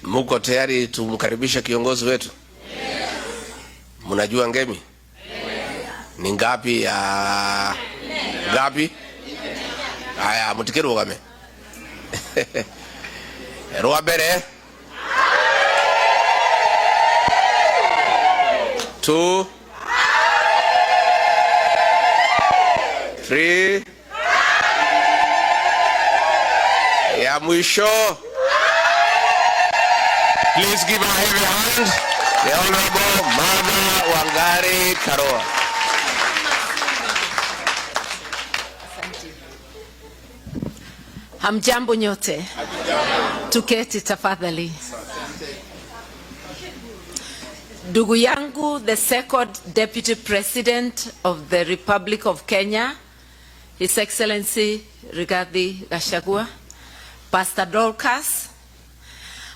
Muko tayari tumkaribisha kiongozi wetu? Mnajua ngemi? Ni ngapi ya ngapi? Haya, mutikiru game. Ruabere. 2 3 ya mwisho. Please give a heavy hand the Honorable Mama Wangari Karua. Hamjambo nyote. Tuketi tafadhali. Ndugu yangu, the second Deputy President of the Republic of Kenya, His Excellency Rigathi Gachagua, Pastor Dorcas,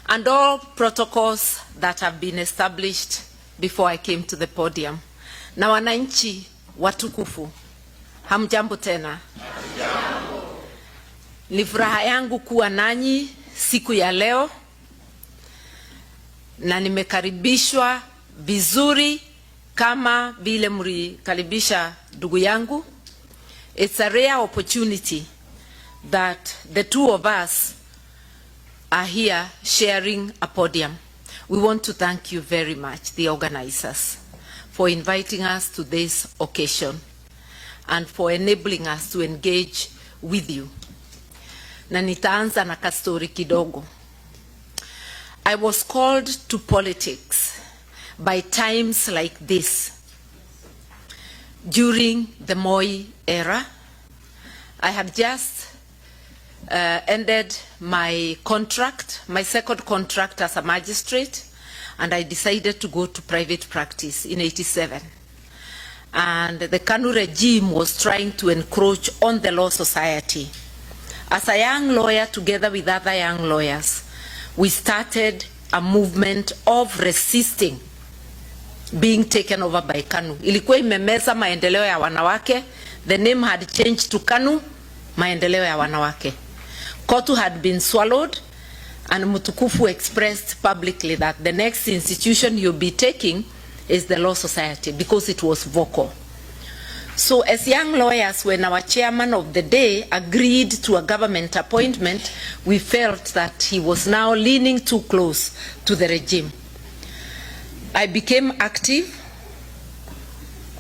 and all protocols that have been established before I came to the podium. Na wananchi watukufu, hamjambo tena. Ni furaha yangu kuwa nanyi siku ya leo, na nimekaribishwa vizuri kama vile mlikaribisha ndugu yangu. It's a rare opportunity that the two of us are here sharing a podium. We want to thank you very much, the organizers, for inviting us to this occasion and for enabling us to engage with you. Na nitaanza na kastori kidogo. I was called to politics by times like this. During the Moi era, I had just ended my contract, my second contract as a magistrate, and I decided to go to private practice in '87. And the KANU regime was trying to encroach on the law society. As a young lawyer, together with other young lawyers, we started a movement of resisting being taken over by KANU. Ilikuwa imemeza maendeleo ya wanawake. The name had changed to KANU, maendeleo ya wanawake. KOTU had been swallowed, and Mutukufu expressed publicly that the next institution you'll be taking is the Law Society, because it was vocal. So as young lawyers, when our chairman of the day agreed to a government appointment, we felt that he was now leaning too close to the regime. I became active,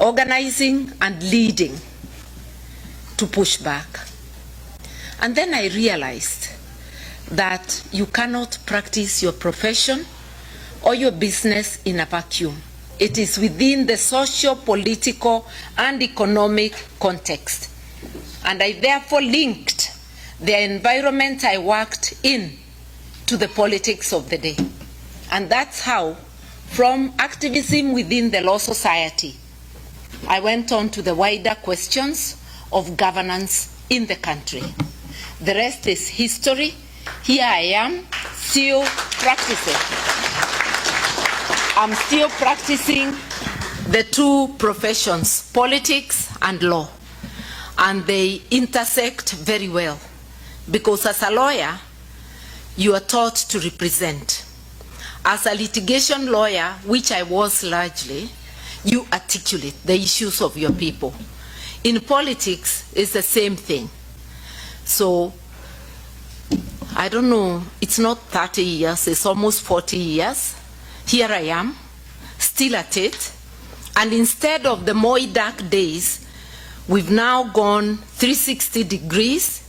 organizing and leading to push back. And then I realized that you cannot practice your profession or your business in a vacuum. It is within the social, political, and economic context. And I therefore linked the environment I worked in to the politics of the day. And that's how, from activism within the Law Society, I went on to the wider questions of governance in the country. The rest is history. Here I am, still practicing. I'm still practicing the two professions, politics and law, and they intersect very well, because as a lawyer, you are taught to represent. As a litigation lawyer, which I was largely, you articulate the issues of your people. In politics, it's the same thing. So, I don't know, it's not 30 years, it's almost 40 years. Here I am, still at it, and instead of the Moi dark days, we've now gone 360 degrees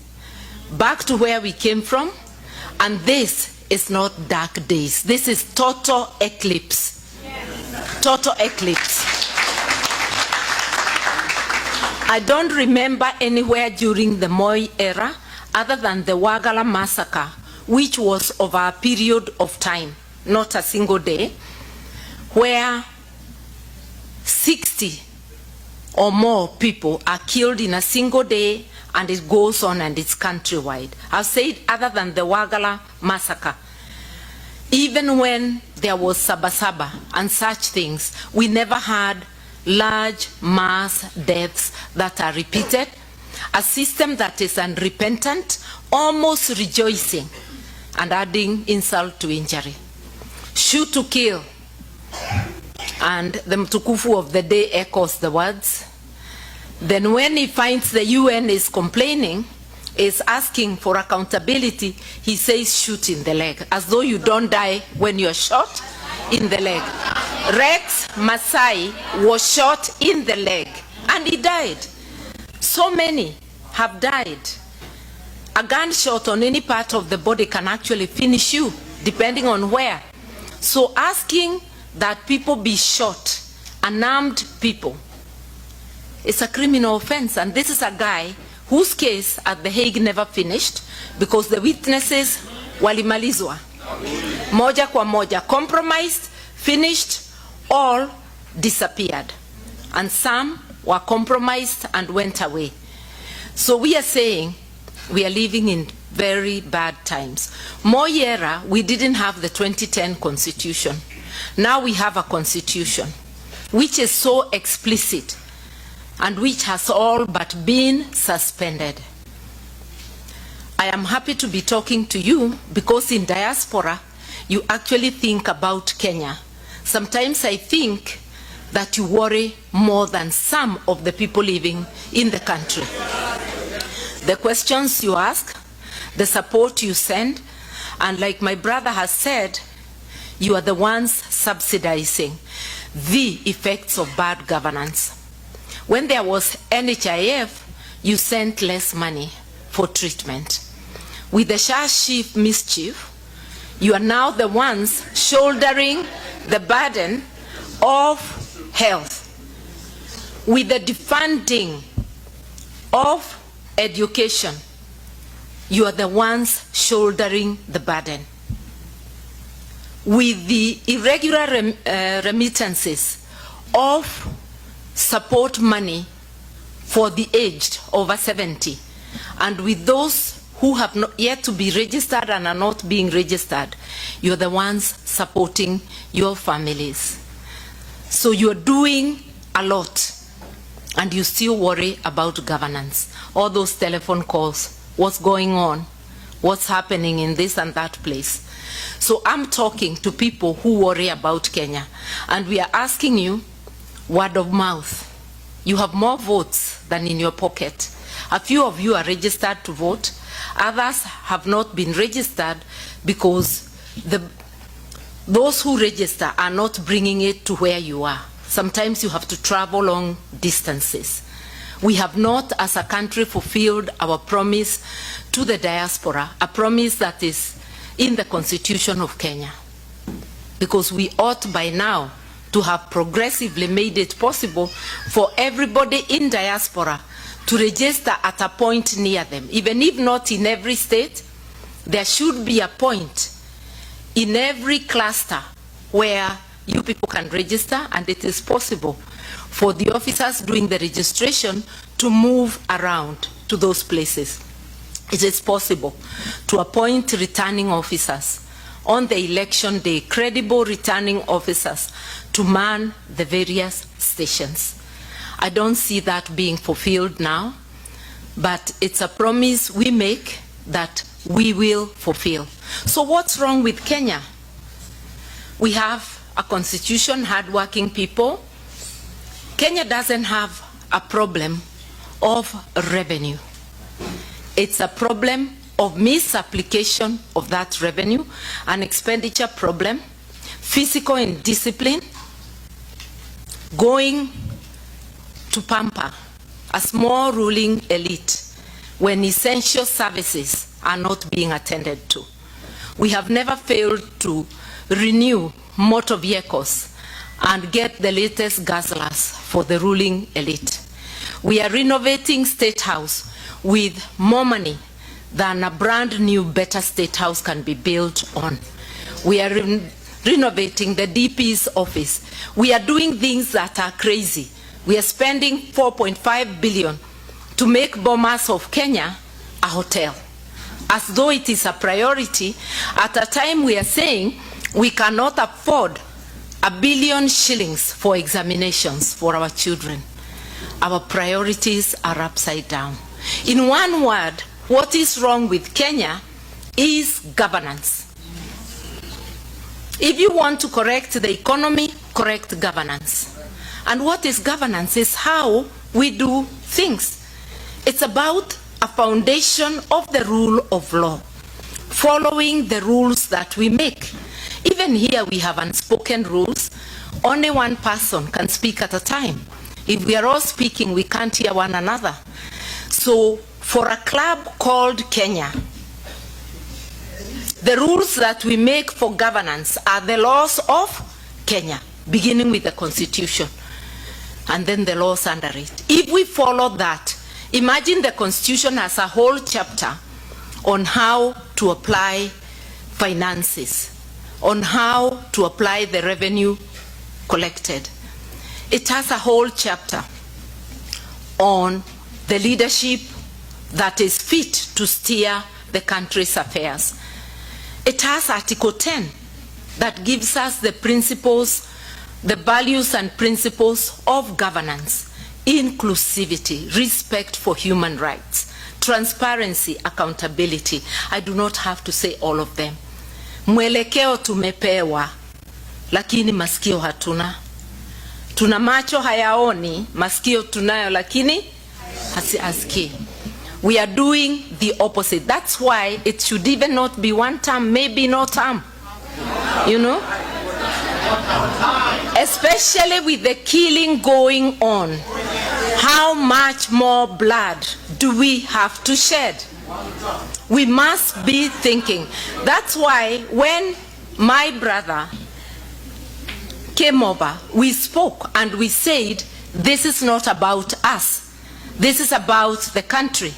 back to where we came from, and this is not dark days. This is total eclipse. Yes. Total eclipse. I don't remember anywhere during the Moi era other than the Wagala massacre, which was over a period of time, not a single day, where 60 or more people are killed in a single day, and it goes on and it's countrywide. I've said other than the Wagala massacre, even when there was Sabasaba and such things, we never had large mass deaths that are repeated, a system that is unrepentant, almost rejoicing and adding insult to injury. shoot to kill. And the mtukufu of the day echoes the words. Then when he finds the UN is complaining, is asking for accountability, he says shoot in the leg, as though you don't die when you're shot in the leg. Rex Masai was shot in the leg and he died. So many have died. A gunshot on any part of the body can actually finish you, depending on where. So asking that people be shot, unarmed people, it's a criminal offense. And this is a guy whose case at The Hague never finished because the witnesses walimalizwa. Moja kwa moja, compromised, finished, all disappeared. And some were compromised and went away. So we are saying we are living in very bad times. Moi era, we didn't have the 2010 constitution. Now we have a constitution which is so explicit and which has all but been suspended. I am happy to be talking to you because in diaspora, you actually think about Kenya. Sometimes I think that you worry more than some of the people living in the country. The questions you ask, the support you send, and like my brother has said, you are the ones subsidizing the effects of bad governance. When there was NHIF, you sent less money for treatment. With the Shah Chief mischief, you are now the ones shouldering the burden of health. With the defunding of education, you are the ones shouldering the burden. With the irregular remittances of support money for the aged over 70, and with those who have not yet to be registered and are not being registered, you're the ones supporting your families. So you're doing a lot, and you still worry about governance. All those telephone calls, what's going on, what's happening in this and that place. So I'm talking to people who worry about Kenya, and we are asking you, word of mouth. You have more votes than in your pocket. A few of you are registered to vote. Others have not been registered because those who register are not bringing it to where you are. Sometimes you have to travel long distances. We have not, as a country, fulfilled our promise to the diaspora, a promise that is in the Constitution of Kenya. Because we ought by now to have progressively made it possible for everybody in diaspora to register at a point near them. Even if not in every state, there should be a point in every cluster where you people can register, and it is possible for the officers doing the registration to move around to those places. It is possible to appoint returning officers on the election day, credible returning officers to man the various stations. I don't see that being fulfilled now, but it's a promise we make that we will fulfill. So what's wrong with Kenya? We have a constitution, hardworking people. Kenya doesn't have a problem of revenue. It's a problem of misapplication of that revenue, an expenditure problem, physical indiscipline, going to pamper a small ruling elite when essential services are not being attended to. We have never failed to renew motor vehicles and get the latest guzzlers for the ruling elite. We are renovating State House with more money than a brand new better State House can be built on. We are renovating the DP's office. We are doing things that are crazy. We are spending 4.5 billion to make Bomas of Kenya a hotel, as though it is a priority at a time we are saying we cannot afford 1 billion shillings for examinations for our children. Our priorities are upside down. In one word, what is wrong with Kenya is governance. If you want to correct the economy, correct governance. And what is governance? Is how we do things. It's about a foundation of the rule of law, following the rules that we make. Even here we have unspoken rules. Only one person can speak at a time. If we are all speaking, we can't hear one another. So for a club called Kenya, the rules that we make for governance are the laws of Kenya, beginning with the constitution, and then the laws under it. If we follow that, imagine the constitution has a whole chapter on how to apply finances, on how to apply the revenue collected. It has a whole chapter on the leadership that is fit to steer the country's affairs. It has Article 10 that gives us the principles, the values and principles of governance: inclusivity, respect for human rights, transparency, accountability. I do not have to say all of them. Mwelekeo tumepewa, lakini masikio hatuna. Tuna macho hayaoni, masikio tunayo lakini hasikii. We are doing the opposite. That's why it should even not be one term, maybe no term. You know? Especially with the killing going on. How much more blood do we have to shed? We must be thinking. That's why when my brother came over, we spoke and we said, this is not about us. This is about the country.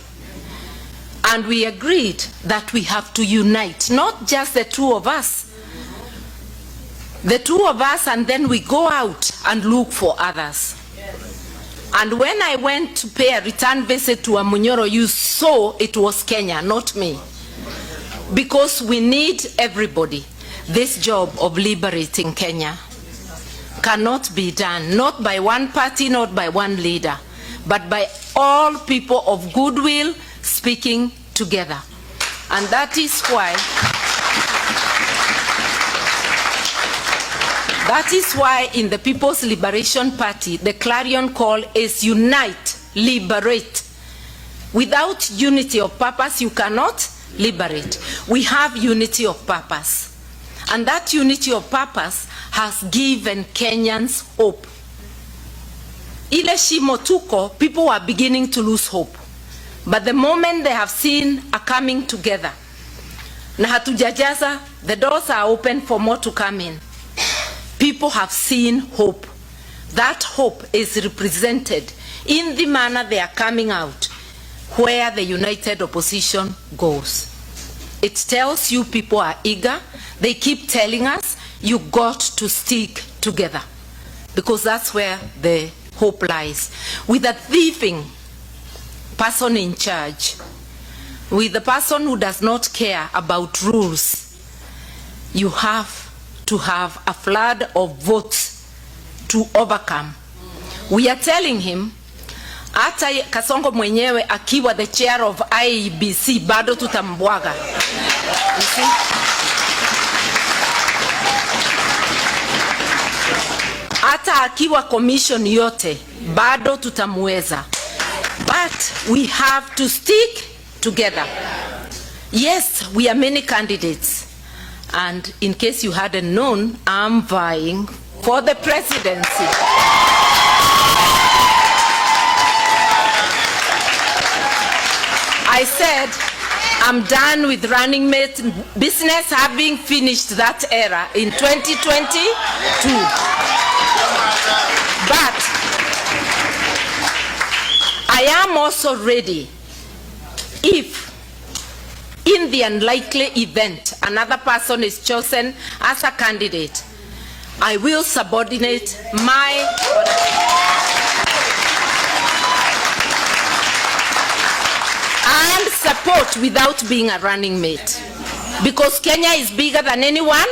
And we agreed that we have to unite, not just the two of us. The two of us, and then we go out and look for others. And when I went to pay a return visit to Amunyoro, you saw it was Kenya, not me. Because we need everybody. This job of liberating Kenya cannot be done, not by one party, not by one leader, but by all people of goodwill speaking together. And that is why in the People's Liberation Party, the clarion call is unite, liberate. Without unity of purpose, you cannot liberate. We have unity of purpose. And that unity of purpose has given Kenyans hope. Ile shimo tuko, people are beginning to lose hope. But the moment they have seen a coming together, na hatujajaza, the doors are open for more to come in. People have seen hope. That hope is represented in the manner they are coming out, where the united opposition goes. It tells you people are eager. They keep telling us, you got to stick together, because that's where the hope lies. With a thieving person in charge, with the person who does not care about rules, you have to have a flood of votes to overcome. We are telling him, hata Kasongo mwenyewe akiwa the chair of IEBC bado tutambwaga. You see? Hata akiwa commission yote bado tutamweza. But we have to stick together. Yes, we are many candidates. And in case you hadn't known, I'm vying for the presidency. I said, I'm done with running mate business, having finished that era in 2022. But I am also ready if in the unlikely event another person is chosen as a candidate, I will subordinate my and support without being a running mate, because Kenya is bigger than anyone.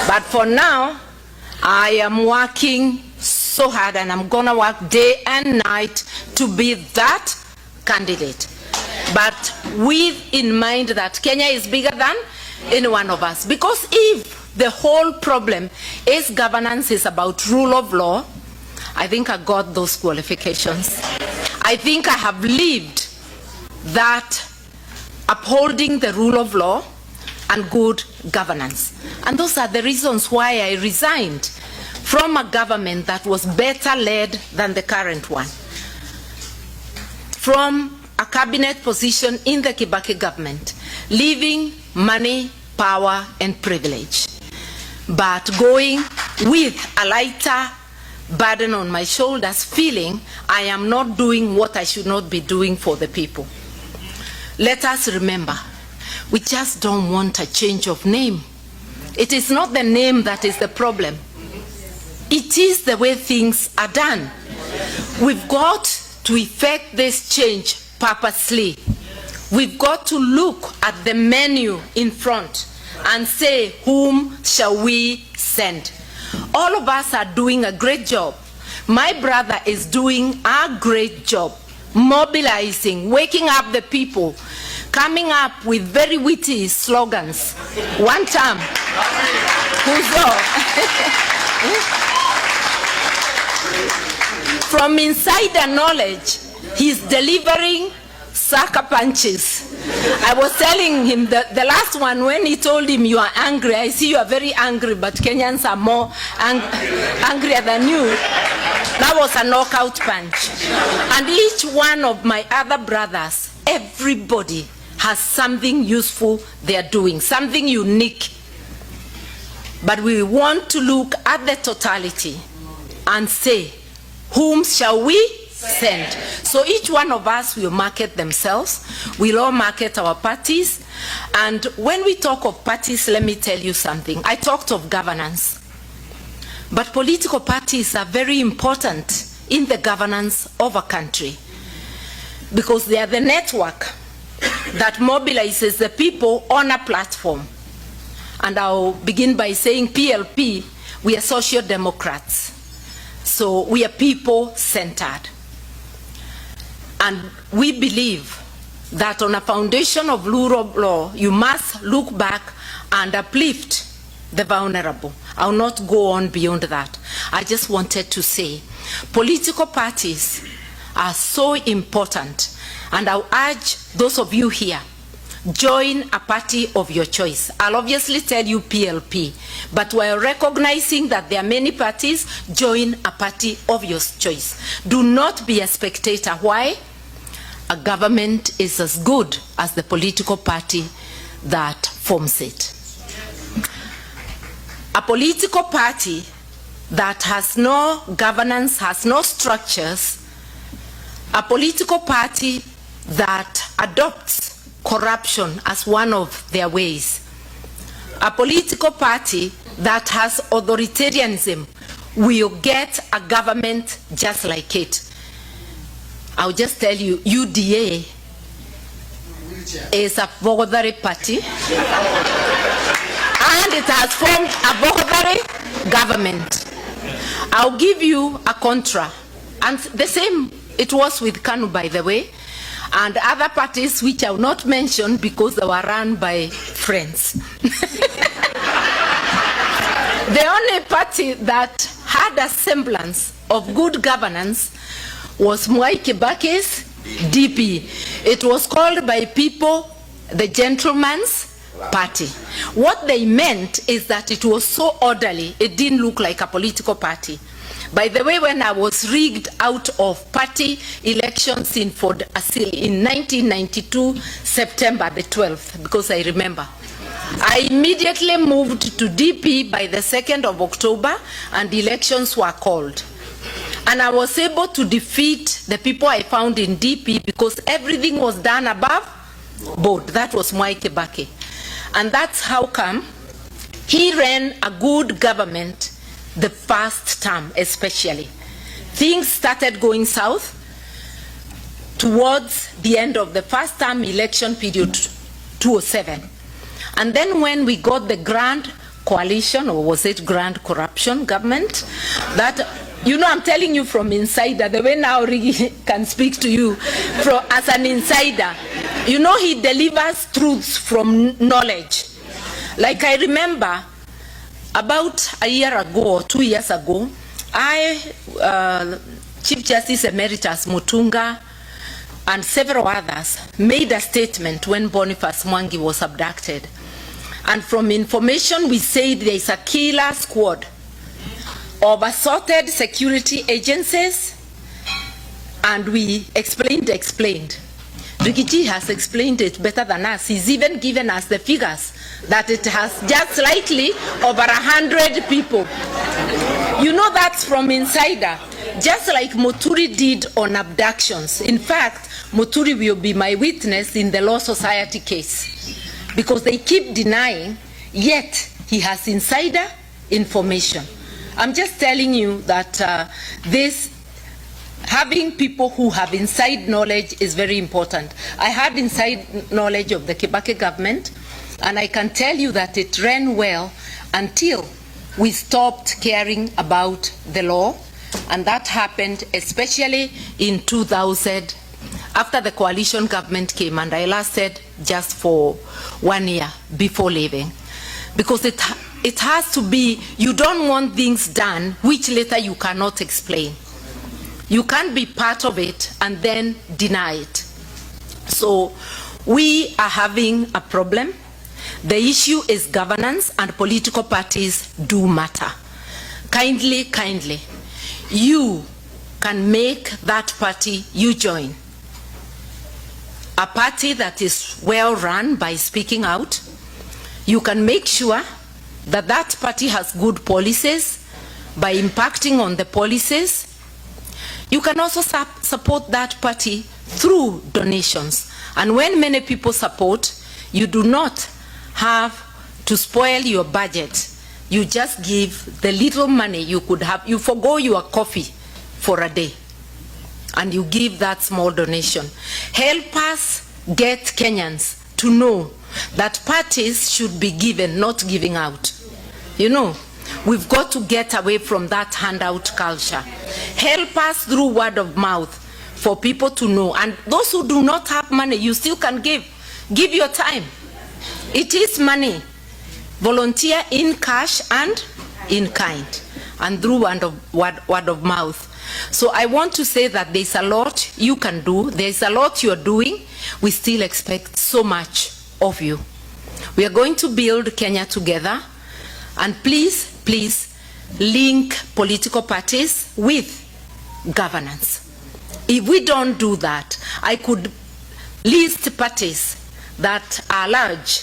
But for now, I am working so hard, and I'm gonna work day and night to be that candidate, but with in mind that Kenya is bigger than any one of us. Because if the whole problem is governance is about rule of law, I think I got those qualifications. I think I have lived that upholding the rule of law and good governance. And those are the reasons why I resigned from a government that was better led than the current one. From a cabinet position in the Kibaki government, leaving money, power, and privilege, but going with a lighter burden on my shoulders, feeling I am not doing what I should not be doing for the people. Let us remember, we just don't want a change of name. It is not the name that is the problem. It is the way things are done. We've got to effect this change purposely. We've got to look at the menu in front and say, whom shall we send? All of us are doing a great job. My brother is doing a great job, mobilizing, waking up the people, coming up with very witty slogans. One time, from insider knowledge, he's delivering sucker punches. I was telling him that the last one, when he told him, you are angry, I see you are very angry, but Kenyans are more angrier than you. That was a knockout punch. And each one of my other brothers, everybody has something useful they are doing, something unique. But we want to look at the totality and say, whom shall we send? So each one of us will market themselves. We'll all market our parties. And when we talk of parties, let me tell you something. I talked of governance. But political parties are very important in the governance of a country, because they are the network that mobilizes the people on a platform. And I'll begin by saying PLP, we are social democrats. So we are people-centered. And we believe that on a foundation of rule of law, you must look back and uplift the vulnerable. I'll not go on beyond that. I just wanted to say, political parties are so important. And I'll urge those of you here, join a party of your choice. I'll obviously tell you PLP, but while recognizing that there are many parties, join a party of your choice. Do not be a spectator. Why? A government is as good as the political party that forms it. A political party that has no governance, has no structures, a political party that adopts corruption as one of their ways, a political party that has authoritarianism will get a government just like it. I'll just tell you, UDA is a voluntary party, and it has formed a voluntary government. I'll give you a contra, and the same it was with KANU, by the way, and other parties which I will not mention because they were run by friends. The only party that had a semblance of good governance was Mwai Kibaki's DP. It was called by people the gentleman's party. What they meant is that it was so orderly, it didn't look like a political party. By the way, when I was rigged out of party elections in Ford Asil in 1992, September the 12th, because I remember, I immediately moved to DP by the 2nd of October, and elections were called. And I was able to defeat the people I found in DP because everything was done above board. That was Mwai Kibaki. And that's how come he ran a good government the first term especially. Things started going south towards the end of the first term election period, 2007. And then when we got the grand coalition, or was it grand corruption government, that, you know, I'm telling you from insider, the way now Rigi can speak to you as an insider, you know, he delivers truths from knowledge. Like I remember about a year ago or 2 years ago, Chief Justice Emeritus Mutunga and several others made a statement when Boniface Mwangi was abducted. And from information we said there is a killer squad of assorted security agencies, and we explained. Rigiji has explained it better than us. He's even given us the figures that it has just slightly over 100 people. You know that's from Insider. Just like Muturi did on abductions. In fact, Muturi will be my witness in the Law Society case, because they keep denying, yet he has insider information. I'm just telling you that having people who have inside knowledge is very important. I had inside knowledge of the Kibaki government, and I can tell you that it ran well until we stopped caring about the law, and that happened especially in 2000, after the coalition government came, and I lasted just for 1 year before leaving. Because it has to be, you don't want things done which later you cannot explain. You can't be part of it and then deny it. So we are having a problem. The issue is governance, and political parties do matter. Kindly, you can make that party you join a party that is well run by speaking out. You can make sure that that party has good policies by impacting on the policies. You can also support that party through donations. And when many people support, you do not have to spoil your budget. You just give the little money you could have. You forgo your coffee for a day, and you give that small donation. Help us get Kenyans to know that parties should be given, not giving out. You know, we've got to get away from that handout culture. Help us through word of mouth for people to know. And those who do not have money, you still can give. Give your time. It is money. Volunteer in cash and in kind, and through word of mouth. So I want to say that there's a lot you can do. There's a lot you're doing. We still expect so much of you. We are going to build Kenya together, and please link political parties with governance. If we don't do that, I could list parties that are large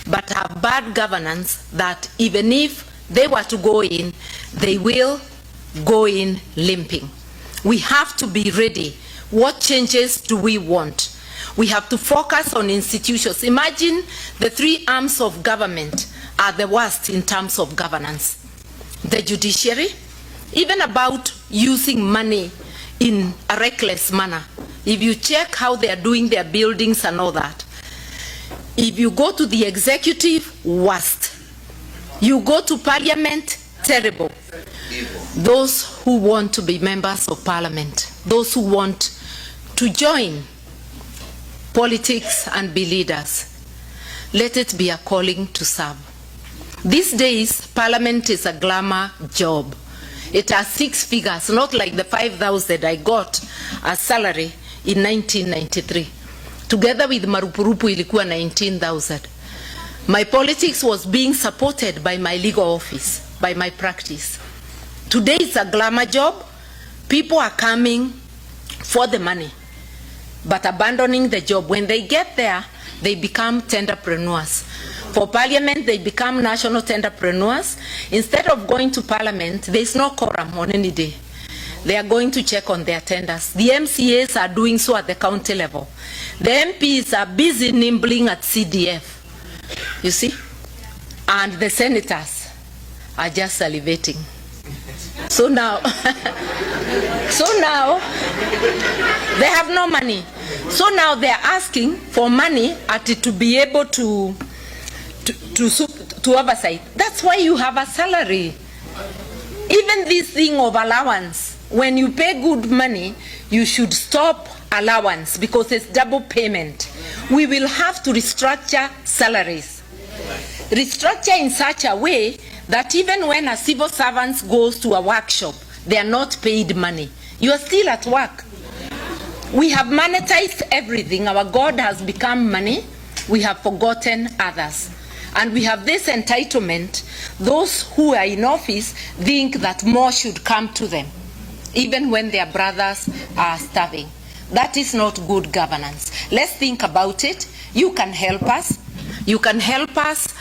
but have bad governance, that even if they were to go in, they will go in limping. We have to be ready. What changes do we want? We have to focus on institutions. Imagine the three arms of government are the worst in terms of governance. The judiciary, even about using money in a reckless manner. If you check how they are doing their buildings and all that. If you go to the executive, worst. You go to parliament, terrible. Those who want to be members of parliament, those who want to join politics and be leaders, let it be a calling to serve. These days, parliament is a glamour job. It has 6 figures, not like the 5,000 I got as salary in 1993. Together with Marupurupu ilikuwa 19,000. My politics was being supported by my legal office, by my practice. Today it's a glamour job. People are coming for the money, but abandoning the job. When they get there, they become tenderpreneurs. For parliament, they become national tenderpreneurs. Instead of going to parliament, there's no quorum on any day. They are going to check on their tenders. The MCAs are doing so at the county level. The MPs are busy nibbling at CDF, you see? And the senators are just salivating. So now, they have no money. So now they're asking for money to be able to oversight. That's why you have a salary. Even this thing of allowance, when you pay good money, you should stop allowance because it's double payment. We will have to restructure salaries. restructure in such a way that even when a civil servant goes to a workshop, they are not paid money. You are still at work. We have monetized everything. Our God has become money. We have forgotten others. And we have this entitlement. Those who are in office think that more should come to them, even when their brothers are starving. That is not good governance. Let's think about it. You can help us. You can help us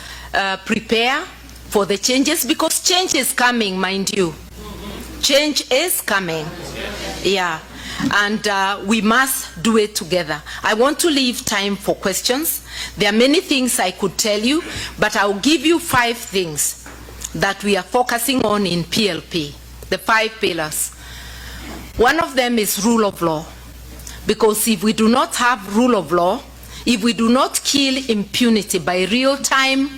prepare for the changes, because change is coming, mind you. Change is coming. Yeah. And we must do it together. I want to leave time for questions. There are many things I could tell you, but I'll give you 5 things that we are focusing on in PLP, the 5 pillars. One of them is rule of law, because if we do not have rule of law, if we do not kill impunity by real-time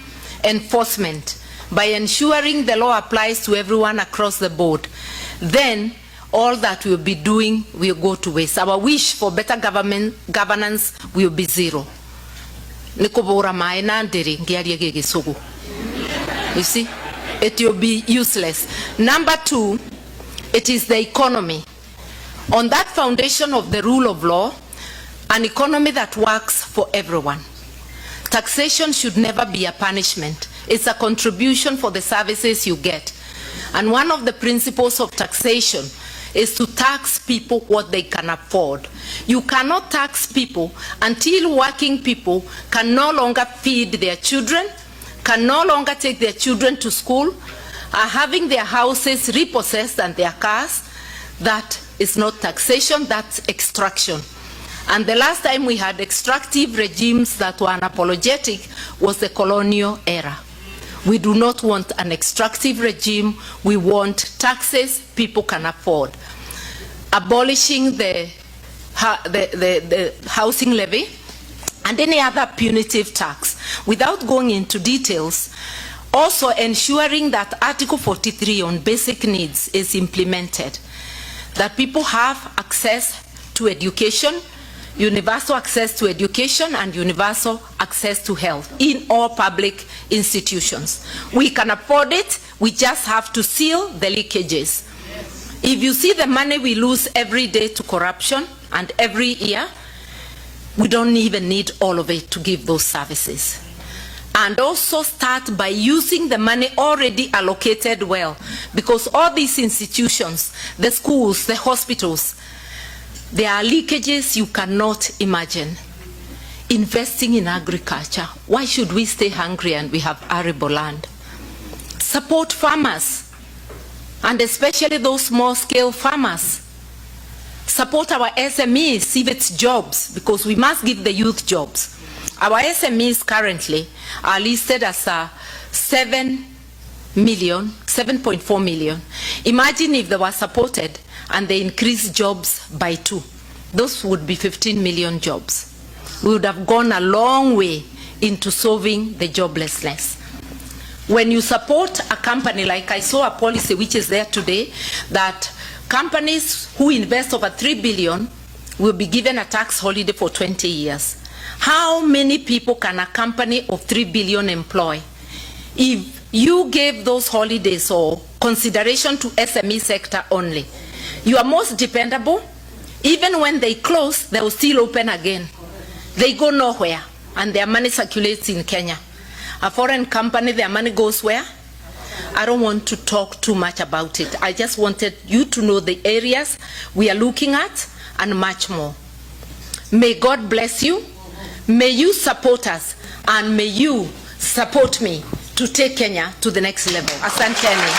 enforcement, by ensuring the law applies to everyone across the board, then all that we'll be doing will go to waste. Our wish for better governance will be zero. You see, it will be useless. Number 2, it is the economy. On that foundation of the rule of law, an economy that works for everyone. Taxation should never be a punishment. It's a contribution for the services you get. And one of the principles of taxation is to tax people what they can afford. You cannot tax people until working people can no longer feed their children, can no longer take their children to school, are having their houses repossessed and their cars. That is not taxation, that's extraction. And the last time we had extractive regimes that were unapologetic was the colonial era. We do not want an extractive regime. We want taxes people can afford. Abolishing the housing levy and any other punitive tax. Without going into details, also ensuring that Article 43 on basic needs is implemented, that people have access to education, universal access to education and universal access to health in all public institutions. We can afford it, we just have to seal the leakages. If you see the money we lose every day to corruption and every year, we don't even need all of it to give those services. And also start by using the money already allocated well, because all these institutions, the schools, the hospitals, there are leakages you cannot imagine. Investing in agriculture. Why should we stay hungry and we have arable land? Support farmers, and especially those small-scale farmers. Support our SMEs, give it jobs, because we must give the youth jobs. Our SMEs currently are listed as 7.4 million. Imagine if they were supported and they increased jobs by 2. Those would be 15 million jobs. We would have gone a long way into solving the joblessness. When you support a company, like I saw a policy which is there today, that companies who invest over 3 billion will be given a tax holiday for 20 years. How many people can a company of 3 billion employ? If you gave those holidays or consideration to SME sector only, you are most dependable. Even when they close, they will still open again. They go nowhere, and their money circulates in Kenya. A foreign company, their money goes where? I don't want to talk too much about it. I just wanted you to know the areas we are looking at and much more. May God bless you. May you support us, and may you support me to take Kenya to the next level. Asanteni.